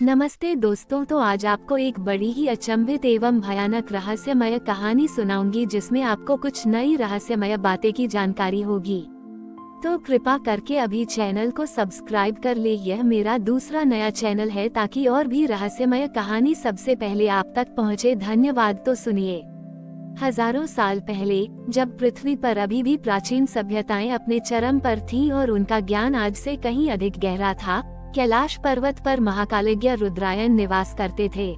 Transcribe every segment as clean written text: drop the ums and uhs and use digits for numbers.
नमस्ते दोस्तों, तो आज आपको एक बड़ी ही अचंभित एवं भयानक रहस्यमय कहानी सुनाऊंगी जिसमें आपको कुछ नई रहस्यमय बातें की जानकारी होगी। तो कृपा करके अभी चैनल को सब्सक्राइब कर ले। यह मेरा दूसरा नया चैनल है ताकि और भी रहस्यमय कहानी सबसे पहले आप तक पहुंचे। धन्यवाद। तो सुनिए। हजारों साल पहले, जब पृथ्वी पर अभी भी प्राचीन सभ्यताएं अपने चरम पर थीं और उनका ज्ञान आज से कहीं अधिक गहरा था, कैलाश पर्वत पर महाकालज्ञ रुद्रायन निवास करते थे।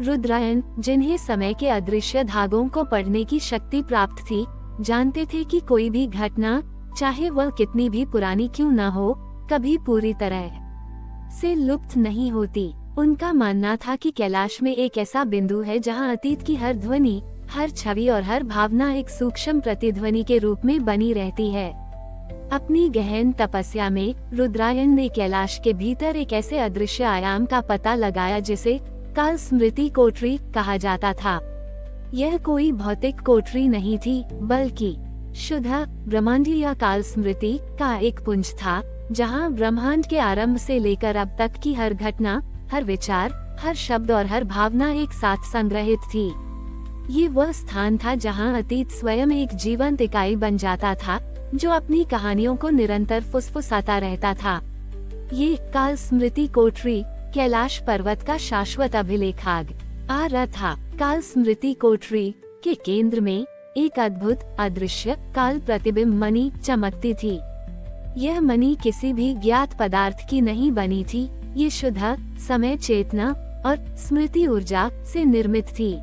रुद्रायन, जिन्हें समय के अदृश्य धागों को पढ़ने की शक्ति प्राप्त थी, जानते थे कि कोई भी घटना, चाहे वह कितनी भी पुरानी क्यों न हो, कभी पूरी तरह से लुप्त नहीं होती। उनका मानना था कि कैलाश में एक ऐसा बिंदु है जहां अतीत की हर ध्वनि, हर छवि और हर भावना एक सूक्ष्म प्रतिध्वनि के रूप में बनी रहती है। अपनी गहन तपस्या में रुद्रायन ने कैलाश के भीतर एक ऐसे अदृश्य आयाम का पता लगाया जिसे काल स्मृति कोठरी कहा जाता था। यह कोई भौतिक कोठरी नहीं थी, बल्कि शुद्ध ब्रह्मांडीय काल स्मृति का एक पुंज था, जहां ब्रह्मांड के आरंभ से लेकर अब तक की हर घटना, हर विचार, हर शब्द और हर भावना एक साथ संग्रहित थी। ये वह स्थान था जहां अतीत स्वयं एक जीवंत इकाई बन जाता था, जो अपनी कहानियों को निरंतर फुसफुसाता रहता था। ये काल स्मृति कोठरी कैलाश पर्वत का शाश्वत अभिलेखाग आ रहा था। काल स्मृति कोठरी के केंद्र में एक अद्भुत अदृश्य काल प्रतिबिंब मणि चमकती थी। यह मणि किसी भी ज्ञात पदार्थ की नहीं बनी थी। ये शुद्ध समय, चेतना और स्मृति ऊर्जा से निर्मित थी।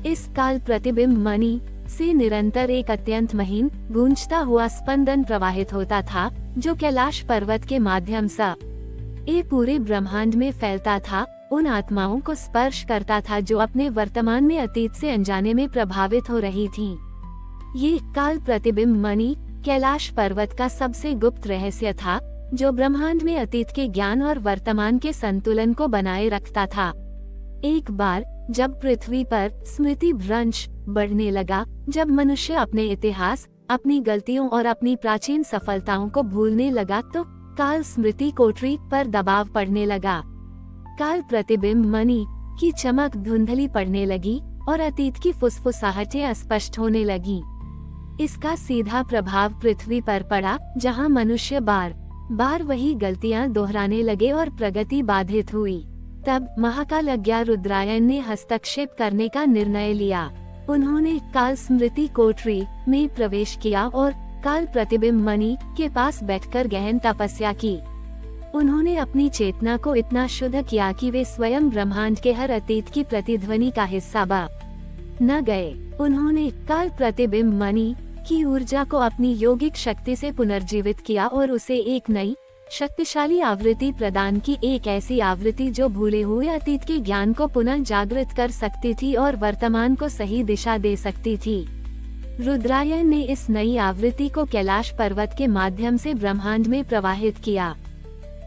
इस काल प्रतिबिंब मणि से निरंतर एक अत्यंत महीन गूंजता हुआ स्पंदन प्रवाहित होता था, जो कैलाश पर्वत के माध्यम से ये पूरे ब्रह्मांड में फैलता था, उन आत्माओं को स्पर्श करता था जो अपने वर्तमान में अतीत से अनजाने में प्रभावित हो रही थीं। ये काल प्रतिबिंब मणि कैलाश पर्वत का सबसे गुप्त रहस्य था, जो ब्रह्मांड में अतीत के ज्ञान और वर्तमान के संतुलन को बनाए रखता था। एक बार जब पृथ्वी पर स्मृति भ्रंश बढ़ने लगा, जब मनुष्य अपने इतिहास, अपनी गलतियों और अपनी प्राचीन सफलताओं को भूलने लगा, तो काल स्मृति कोठरी पर दबाव पड़ने लगा। काल प्रतिबिंब मणि की चमक धुंधली पड़ने लगी और अतीत की फुसफुसाहटें अस्पष्ट होने लगी। इसका सीधा प्रभाव पृथ्वी पर पड़ा, जहां मनुष्य बार बार वही गलतियां दोहराने लगे और प्रगति बाधित हुई। तब महाकालज्ञ रुद्रायन ने हस्तक्षेप करने का निर्णय लिया। उन्होंने काल स्मृति कोठरी में प्रवेश किया और काल प्रतिबिंब मणि के पास बैठकर गहन तपस्या की। उन्होंने अपनी चेतना को इतना शुद्ध किया कि वे स्वयं ब्रह्मांड के हर अतीत की प्रतिध्वनि का हिस्सा न गए। उन्होंने काल प्रतिबिंब मणि की ऊर्जा को अपनी योगिक शक्ति से पुनर्जीवित किया और उसे एक नई शक्तिशाली आवृत्ति प्रदान की, एक ऐसी आवृत्ति जो भूले हुए अतीत के ज्ञान को पुनः जागृत कर सकती थी और वर्तमान को सही दिशा दे सकती थी। रुद्रायन ने इस नई आवृत्ति को कैलाश पर्वत के माध्यम से ब्रह्मांड में प्रवाहित किया।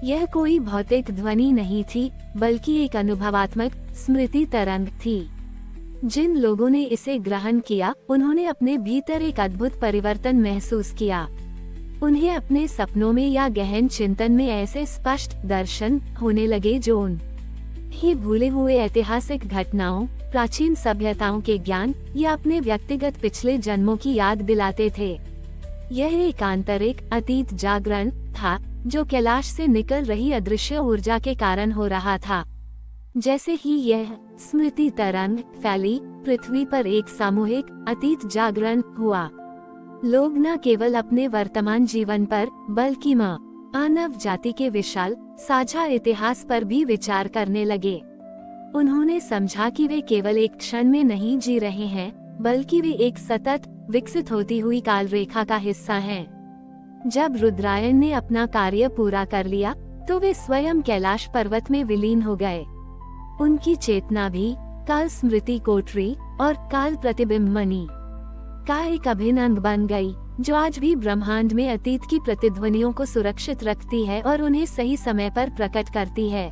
यह कोई भौतिक ध्वनि नहीं थी, बल्कि एक अनुभवात्मक स्मृति तरंग थी। जिन लोगों ने इसे ग्रहण किया, उन्होंने अपने भीतर एक अद्भुत परिवर्तन महसूस किया। उन्हें अपने सपनों में या गहन चिंतन में ऐसे स्पष्ट दर्शन होने लगे जो उन्हें भूले हुए ऐतिहासिक घटनाओं, प्राचीन सभ्यताओं के ज्ञान या अपने व्यक्तिगत पिछले जन्मों की याद दिलाते थे। यह एक आंतरिक अतीत जागरण था, जो कैलाश से निकल रही अदृश्य ऊर्जा के कारण हो रहा था। जैसे ही यह स्मृति तरंग फैली, पृथ्वी पर एक सामूहिक अतीत जागरण हुआ। लोग न केवल अपने वर्तमान जीवन पर, बल्कि मानव जाति के विशाल साझा इतिहास पर भी विचार करने लगे। उन्होंने समझा कि वे केवल एक क्षण में नहीं जी रहे हैं, बल्कि वे एक सतत विकसित होती हुई काल रेखा का हिस्सा हैं। जब रुद्रायन ने अपना कार्य पूरा कर लिया, तो वे स्वयं कैलाश पर्वत में विलीन हो गए। उनकी चेतना भी काल स्मृति कोठरी और काल प्रतिबिंब मणि का एक अभिन्न अंग बन गई, जो आज भी ब्रह्मांड में अतीत की प्रतिध्वनियों को सुरक्षित रखती है और उन्हें सही समय पर प्रकट करती है।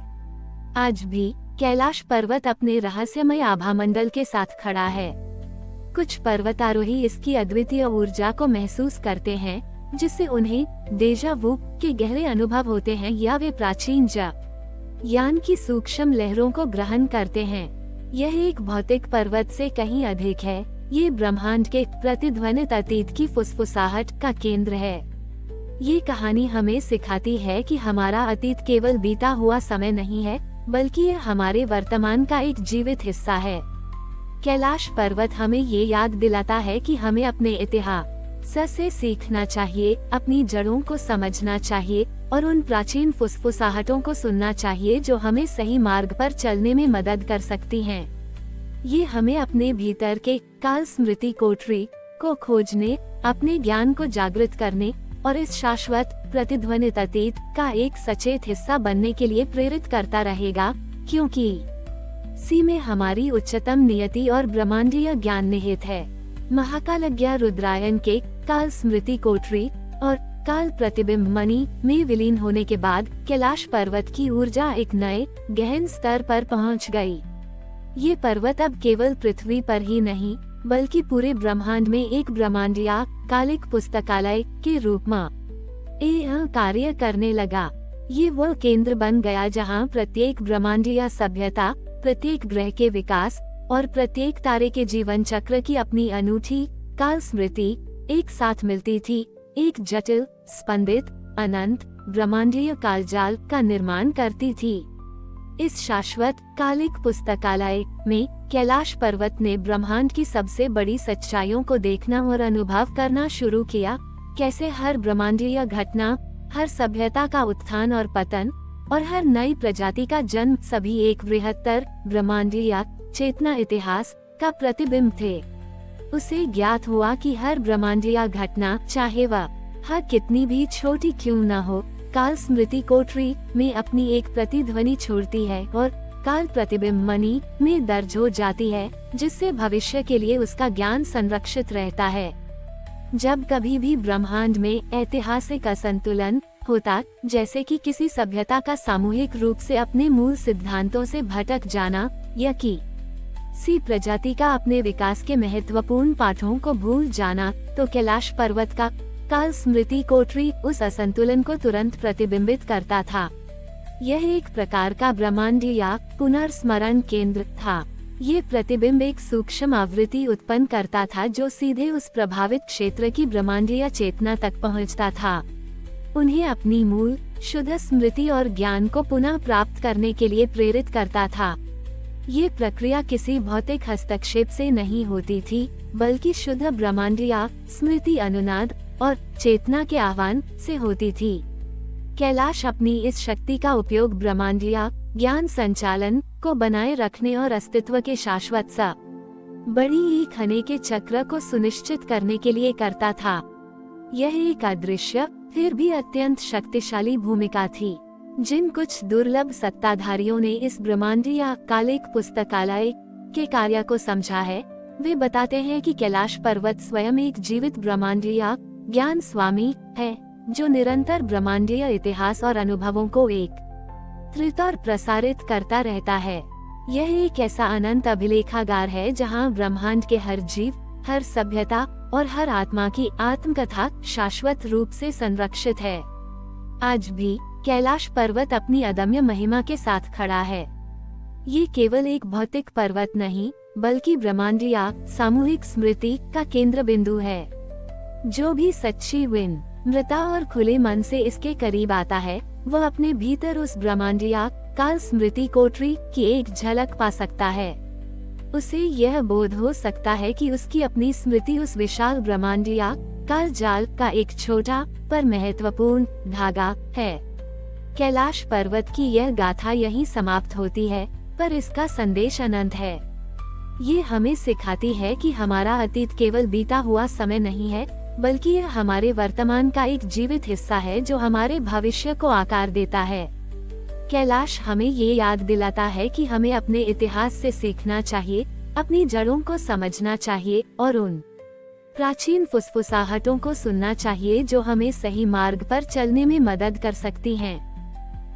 आज भी कैलाश पर्वत अपने रहस्यमय आभामंडल के साथ खड़ा है। कुछ पर्वतारोही इसकी अद्वितीय ऊर्जा को महसूस करते हैं, जिससे उन्हें डेजा वू के गहरे अनुभव होते हैं, या वे प्राचीन ज्ञान की सूक्ष्म लहरों को ग्रहण करते हैं। यह एक भौतिक पर्वत से कहीं अधिक है। ये ब्रह्मांड के प्रतिध्वनित अतीत की फुसफुसाहट का केंद्र है। ये कहानी हमें सिखाती है कि हमारा अतीत केवल बीता हुआ समय नहीं है, बल्कि यह हमारे वर्तमान का एक जीवित हिस्सा है। कैलाश पर्वत हमें ये याद दिलाता है कि हमें अपने इतिहास से सीखना चाहिए, अपनी जड़ों को समझना चाहिए और उन प्राचीन फुसफुसाहटों को सुनना चाहिए जो हमें सही मार्ग पर चलने में मदद कर सकती हैं। ये हमें अपने भीतर के काल स्मृति कोठरी को खोजने, अपने ज्ञान को जागृत करने और इस शाश्वत प्रतिध्वनित अतीत का एक सचेत हिस्सा बनने के लिए प्रेरित करता रहेगा, क्योंकि सी में हमारी उच्चतम नियति और ब्रह्मांडीय ज्ञान निहित है। महाकालज्ञ रुद्रायन के काल स्मृति कोठरी और काल प्रतिबिंब मणि में विलीन होने के बाद कैलाश पर्वत की ऊर्जा एक नए गहन स्तर पर पहुंच गई। ये पर्वत अब केवल पृथ्वी पर ही नहीं, बल्कि पूरे ब्रह्मांड में एक ब्रह्मांडीय कालिक पुस्तकालय के रूप में कार्य करने लगा। ये वो केंद्र बन गया जहां प्रत्येक ब्रह्मांडीय सभ्यता, प्रत्येक ग्रह के विकास और प्रत्येक तारे के जीवन चक्र की अपनी अनूठी काल स्मृति एक साथ मिलती थी, एक जटिल, स्पंदित, अनंत ब्रह्मांडीय कालजाल का निर्माण करती थी। इस शाश्वत कालिक पुस्तकालय में कैलाश पर्वत ने ब्रह्मांड की सबसे बड़ी सच्चाइयों को देखना और अनुभव करना शुरू किया। कैसे हर ब्रह्मांडीय घटना, हर सभ्यता का उत्थान और पतन और हर नई प्रजाति का जन्म सभी एक बृहत्तर ब्रह्मांडीय चेतना इतिहास का प्रतिबिंब थे। उसे ज्ञात हुआ कि हर ब्रह्मांडीय घटना, चाहे वह कितनी भी छोटी क्यों न हो, काल स्मृति कोठरी में अपनी एक प्रतिध्वनि छोड़ती है और काल प्रतिबिंब मणि में दर्ज हो जाती है, जिससे भविष्य के लिए उसका ज्ञान संरक्षित रहता है। जब कभी भी ब्रह्मांड में ऐतिहासिक असंतुलन होता, जैसे कि किसी सभ्यता का सामूहिक रूप से अपने मूल सिद्धांतों से भटक जाना या किसी प्रजाति का अपने विकास के महत्वपूर्ण पाठों को भूल जाना, तो कैलाश पर्वत का काल स्मृति कोठरी उस असंतुलन को तुरंत प्रतिबिंबित करता था। यह एक प्रकार का ब्रह्मांडीय पुनर्स्मरण केंद्र था। ये प्रतिबिंब एक सूक्ष्म आवृत्ति उत्पन्न करता था जो सीधे उस प्रभावित क्षेत्र की ब्रह्मांडीय चेतना तक पहुंचता था, उन्हें अपनी मूल शुद्ध स्मृति और ज्ञान को पुनः प्राप्त करने के लिए प्रेरित करता था। ये प्रक्रिया किसी भौतिक हस्तक्षेप से नहीं होती थी, बल्कि शुद्ध ब्रह्मांडीय स्मृति अनुनाद और चेतना के आह्वान से होती थी। कैलाश अपनी इस शक्ति का उपयोग ब्रह्मांडीय ज्ञान संचालन को बनाए रखने और अस्तित्व के शाश्वत सा बड़ी एक खने के चक्र को सुनिश्चित करने के लिए करता था। यह एक अदृश्य फिर भी अत्यंत शक्तिशाली भूमिका थी। जिन कुछ दुर्लभ सत्ताधारियों ने इस ब्रह्मांडीय कालिक पुस्तकालय के कार्य को समझा है, वे बताते हैं कि कैलाश पर्वत स्वयं एक जीवित ब्रह्मांडीय ज्ञान स्वामी है, जो निरंतर ब्रह्मांडीय इतिहास और अनुभवों को एकत्रित और प्रसारित करता रहता है। यह एक ऐसा अनंत अभिलेखागार है जहां ब्रह्मांड के हर जीव, हर सभ्यता और हर आत्मा की आत्मकथा शाश्वत रूप से संरक्षित है। आज भी कैलाश पर्वत अपनी अदम्य महिमा के साथ खड़ा है। ये केवल एक भौतिक पर्वत नहीं, बल्कि ब्रह्मांडीय सामूहिक स्मृति का केंद्र बिंदु है। जो भी सच्ची विनम्रता और खुले मन से इसके करीब आता है, वह अपने भीतर उस ब्रह्मांडीय काल स्मृति कोठरी की एक झलक पा सकता है। उसे यह बोध हो सकता है कि उसकी अपनी स्मृति उस विशाल ब्रह्मांडीय काल जाल का एक छोटा पर महत्वपूर्ण धागा है। कैलाश पर्वत की यह गाथा यहीं समाप्त होती है, पर इसका संदेश अनंत है। ये हमें सिखाती है कि हमारा अतीत केवल बीता हुआ समय नहीं है, बल्कि यह हमारे वर्तमान का एक जीवित हिस्सा है जो हमारे भविष्य को आकार देता है। कैलाश हमें ये याद दिलाता है कि हमें अपने इतिहास से सीखना चाहिए, अपनी जड़ों को समझना चाहिए और उन प्राचीन फुसफुसाहटों को सुनना चाहिए जो हमें सही मार्ग पर चलने में मदद कर सकती हैं।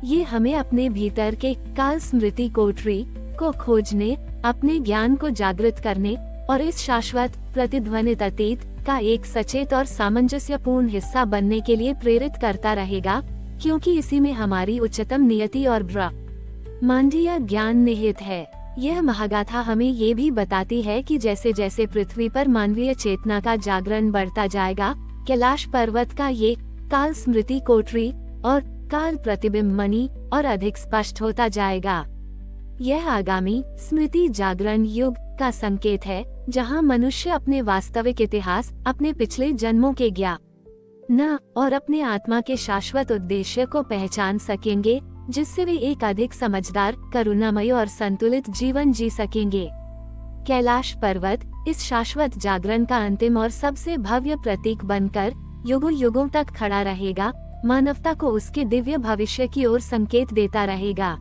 ये हमें अपने भीतर के काल स्मृति कोठरी को खोजने, अपने ज्ञान को जागृत करने और इस शाश्वत प्रतिध्वनित अतीत का एक सचेत और सामंजस्यपूर्ण हिस्सा बनने के लिए प्रेरित करता रहेगा, क्योंकि इसी में हमारी उच्चतम नियति और मांडव्य ज्ञान निहित है। यह महागाथा हमें ये भी बताती है कि जैसे जैसे पृथ्वी पर मानवीय चेतना का जागरण बढ़ता जाएगा, कैलाश पर्वत का ये काल स्मृति कोठरी और काल प्रतिबिंब मणि और अधिक स्पष्ट होता जाएगा। यह आगामी स्मृति जागरण युग का संकेत है, जहां मनुष्य अपने वास्तविक इतिहास, अपने पिछले जन्मों के ज्ञान और अपने आत्मा के शाश्वत उद्देश्य को पहचान सकेंगे, जिससे वे एक अधिक समझदार, करुणामय और संतुलित जीवन जी सकेंगे। कैलाश पर्वत इस शाश्वत जागरण का अंतिम और सबसे भव्य प्रतीक बनकर युगों युगों तक खड़ा रहेगा, मानवता को उसके दिव्य भविष्य की ओर संकेत देता रहेगा।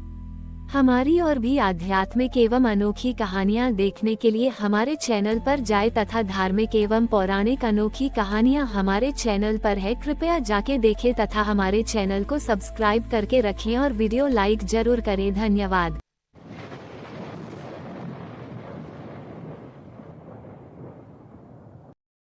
हमारी और भी आध्यात्मिक एवं अनोखी कहानियाँ देखने के लिए हमारे चैनल पर जाएं तथा धार्मिक एवं पौराणिक अनोखी कहानियाँ हमारे चैनल पर है, कृपया जाके देखें तथा हमारे चैनल को सब्सक्राइब करके रखें और वीडियो लाइक जरूर करें। धन्यवाद।